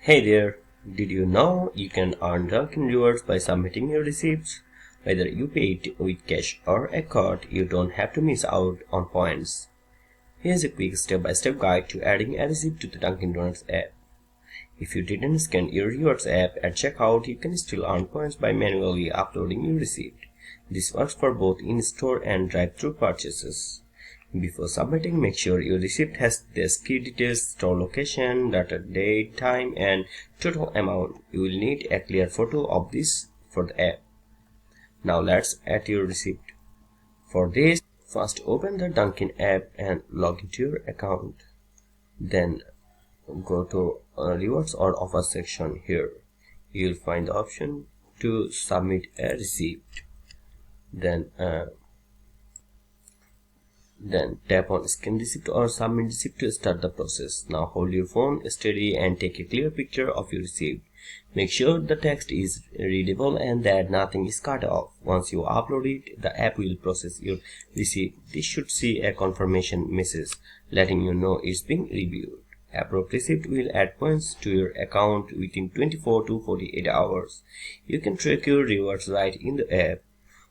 Hey there, did you know you can earn Dunkin rewards by submitting your receipts? Whether you pay it with cash or a card, you don't have to miss out on points. Here's a quick step-by-step guide to adding a receipt to the Dunkin Donuts app. If you didn't scan your rewards app at checkout, you can still earn points by manually uploading your receipt. This works for both in-store and drive-thru purchases. Before submitting, make sure your receipt has the key details, store location, data, date, time, and total amount. You will need a clear photo of this for the app. Now let's add your receipt. For this, first open the Dunkin app and log into your account. Then go to rewards or offers section here. You'll find the option to submit a receipt. Then tap on scan receipt or submit receipt to start the process. Now hold your phone steady and take a clear picture of your receipt. Make sure the text is readable and that nothing is cut off. Once you upload it, the app will process your receipt. This should see a confirmation message letting you know it's being reviewed. Approved receipt will add points to your account within 24 to 48 hours. You can track your rewards right in the app.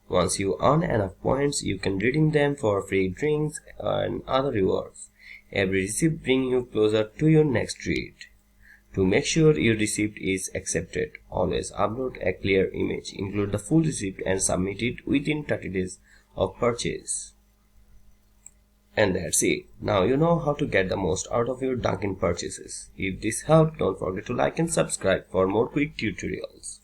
Once you earn enough points, you can redeem them for free drinks and other rewards. Every receipt brings you closer to your next treat. To make sure your receipt is accepted, always upload a clear image, include the full receipt and submit it within 30 days of purchase. And that's it. Now you know how to get the most out of your Dunkin purchases. If this helped, don't forget to like and subscribe for more quick tutorials.